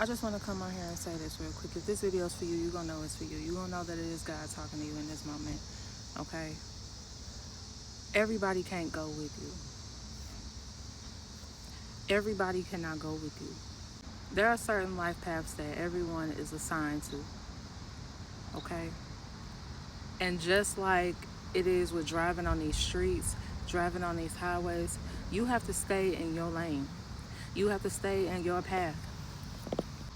I just want to come on here and say this real quick. If this video is for you, you're going to know it's for you. You're going to know that it is God talking to you in this moment. Okay? Everybody can't go with you. Everybody cannot go with you. There are certain life paths that everyone is assigned to. Okay? And just like it is with driving on these streets, driving on these highways, you have to stay in your lane. You have to stay in your path.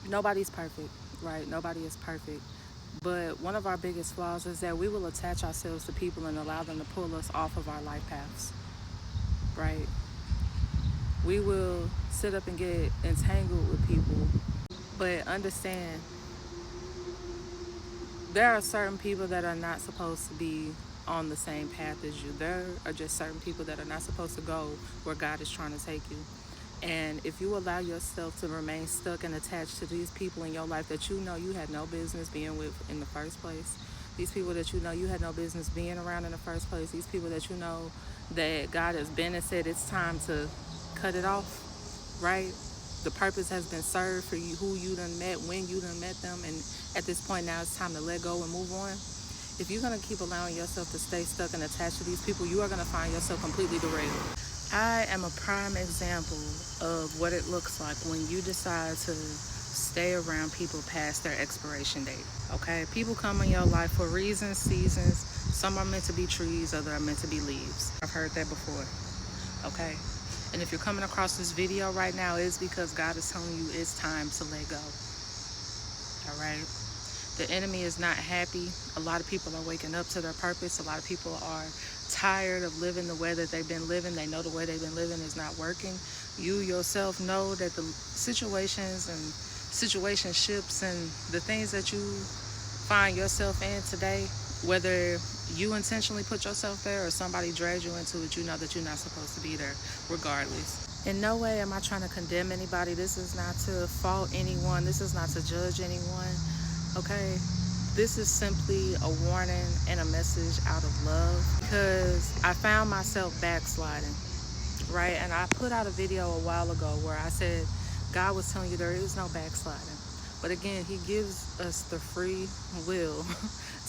Nobody's perfect, right? Nobody is perfect. But one of our biggest flaws is that we will attach ourselves to people and allow them to pull us off of our life paths, right? We will sit up and get entangled with people. But understand, there are certain people that are not supposed to be on the same path as you. There are just certain people that are not supposed to go where God is trying to take you. And if you allow yourself to remain stuck and attached to these people in your life that you know you had no business being with in the first place, these people that you know you had no business being around in the first place, these people that you know that God has been and said it's time to cut it off, right? The purpose has been served for you, who you done met, when you done met them, and at this point now it's time to let go and move on. If you're going to keep allowing yourself to stay stuck and attached to these people, you are going to find yourself completely derailed. I am a prime example of what it looks like when you decide to stay around people past their expiration date, okay? People come in your life for reasons, seasons. Some are meant to be trees, others are meant to be leaves. I've heard that before, okay? And if you're coming across this video right now, it's because God is telling you it's time to let go, all right? The enemy is not happy. A lot of people are waking up to their purpose. A lot of people are tired of living the way that they've been living. They know the way they've been living is not working. You yourself know that the situations and situationships and the things that you find yourself in today, whether you intentionally put yourself there or somebody dragged you into it, you know that you're not supposed to be there regardless. In no way am I trying to condemn anybody. This is not to fault anyone. This is not to judge anyone. Okay, this is simply a warning and a message out of love, because I found myself backsliding, right? And I put out a video a while ago where I said God was telling you there is no backsliding. But again, he gives us the free will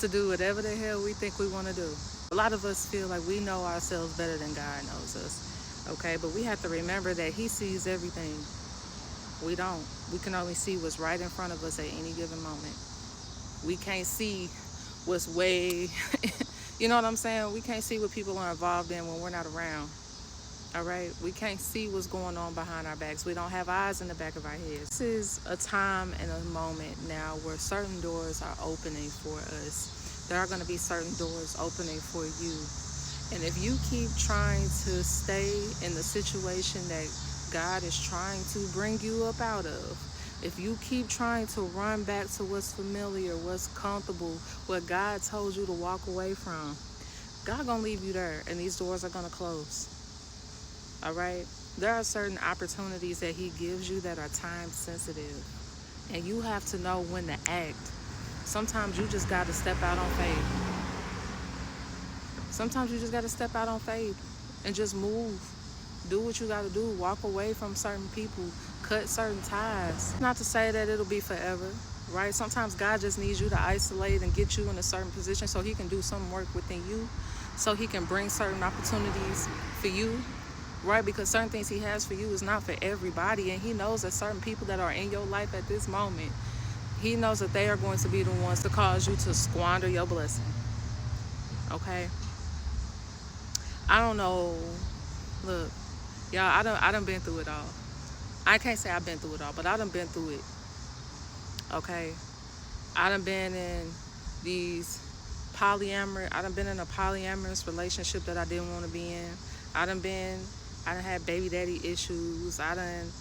to do whatever the hell we think we want to do. A lot of us feel like we know ourselves better than God knows us, okay? But we have to remember that he sees everything. We don't. We can only see what's right in front of us at any given moment. We can't see what's way, you know what I'm saying? We can't see what people are involved in when we're not around, all right? We can't see what's going on behind our backs. We don't have eyes in the back of our heads. This is a time and a moment now where certain doors are opening for us. There are going to be certain doors opening for you. And if you keep trying to stay in the situation that God is trying to bring you up out of, if you keep trying to run back to what's familiar, what's comfortable, what God told you to walk away from, God gonna leave you there, and these doors are gonna close. All right? There are certain opportunities that he gives you that are time sensitive, and you have to know when to act. Sometimes you just gotta step out on faith. Sometimes you just gotta step out on faith and just move. Do what you gotta do. Walk away from certain people. Cut certain ties. Not to say that it'll be forever, right? Sometimes God just needs you to isolate and get you in a certain position so he can do some work within you, so he can bring certain opportunities for you, right? Because certain things he has for you is not for everybody, and he knows that certain people that are in your life at this moment, he knows that they are going to be the ones to cause you to squander your blessing, okay? I don't know. Look, y'all, I done been through it all. I can't say I've been through it all, but I done been through it, okay? I done been in I done been in a polyamorous relationship that I didn't want to be in. I done had baby daddy issues. I done,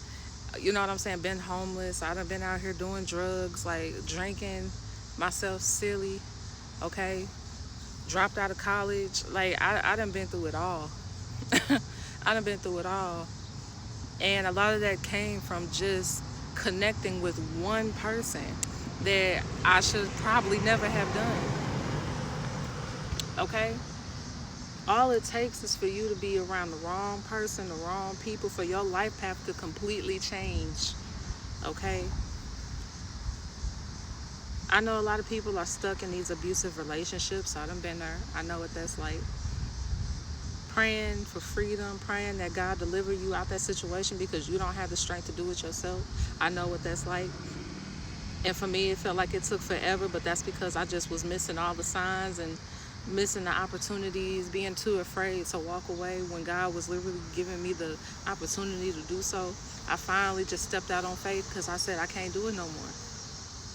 you know what I'm saying, been homeless. I done been out here doing drugs, like drinking myself silly, okay? Dropped out of college. Like, I done been through it all. I done been through it all. And a lot of that came from just connecting with one person that I should probably never have done. Okay? All it takes is for you to be around the wrong person, the wrong people, for your life path to completely change. Okay? I know a lot of people are stuck in these abusive relationships. I done been there. I know what that's like. Praying for freedom, praying that God deliver you out that situation because you don't have the strength to do it yourself. I know what that's like. And for me, it felt like it took forever, but that's because I just was missing all the signs and missing the opportunities, being too afraid to walk away when God was literally giving me the opportunity to do so. I finally just stepped out on faith because I said I can't do it no more.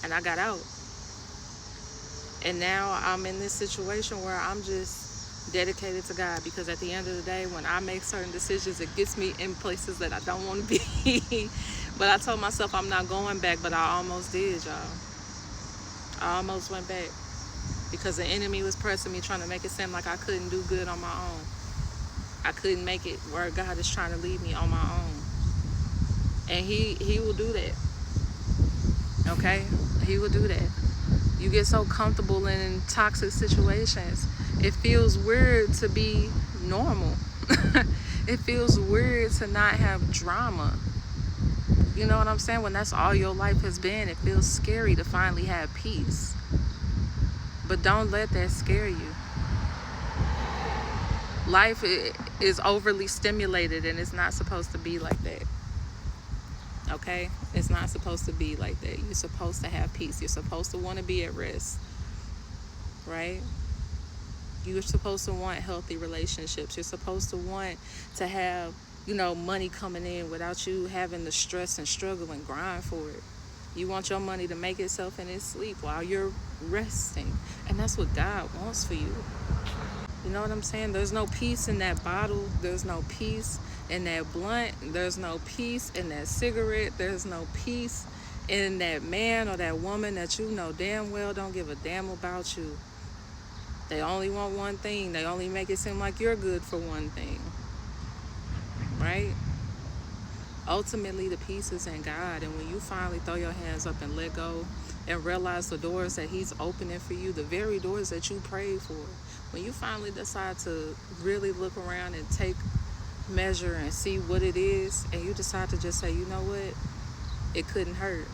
And I got out. And now I'm in this situation where I'm just dedicated to God, because at the end of the day, when I make certain decisions, it gets me in places that I don't want to be. But I told myself I'm not going back, but I almost did, y'all. I almost went back because the enemy was pressing me, trying to make it seem like I couldn't do good on my own. I couldn't make it where God is trying to lead me on my own. And he will do that. Okay? He will do that. You get so comfortable in toxic situations. It feels weird to be normal. It feels weird to not have drama. You know what I'm saying? When that's all your life has been, it feels scary to finally have peace. But don't let that scare you. Life is overly stimulated, and it's not supposed to be like that. Okay? It's not supposed to be like that. You're supposed to have peace. You're supposed to want to be at rest. Right? You're supposed to want healthy relationships. You're supposed to want to have, money coming in without you having to stress and struggle and grind for it. You want your money to make itself in its sleep while you're resting. And that's what God wants for you. You know what I'm saying? There's no peace in that bottle. There's no peace in that blunt. There's no peace in that cigarette. There's no peace in that man or that woman that you know damn well don't give a damn about you. They only want one thing. They only make it seem like you're good for one thing. Right? Ultimately, the peace is in God. And when you finally throw your hands up and let go and realize the doors that He's opening for you, the very doors that you prayed for, when you finally decide to really look around and take measure and see what it is, and you decide to just say, you know what? It couldn't hurt.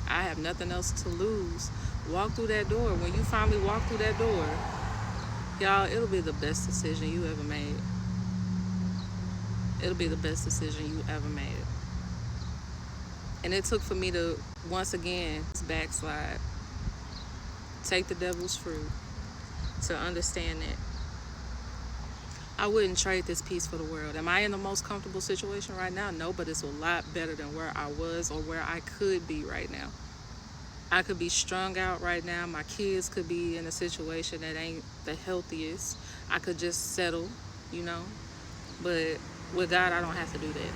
I have nothing else to lose. Walk through that door. When you finally walk through that door, y'all, it'll be the best decision you ever made. It'll be the best decision you ever made. And it took for me to, once again, backslide. Take the devil's fruit. To understand that I wouldn't trade this peace for the world. Am I in the most comfortable situation right now? No, but it's a lot better than where I was or where I could be right now. I could be strung out right now. My kids could be in a situation that ain't the healthiest. I could just settle, But with God, I don't have to do that.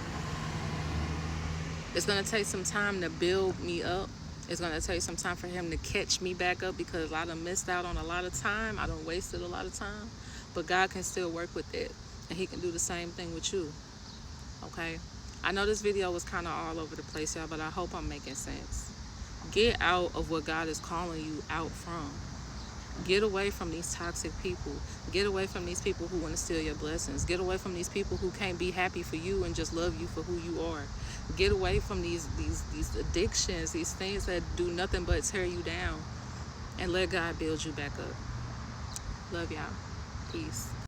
It's going to take some time to build me up. It's going to take some time for Him to catch me back up, because I done missed out on a lot of time. I done wasted a lot of time. But God can still work with it. And He can do the same thing with you. Okay? I know this video was kind of all over the place, y'all, but I hope I'm making sense. Get out of what God is calling you out from. Get away from these toxic people. Get away from these people who want to steal your blessings. Get away from these people who can't be happy for you and just love you for who you are. Get away from these addictions, these things that do nothing but tear you down, and let God build you back up. Love y'all. Peace.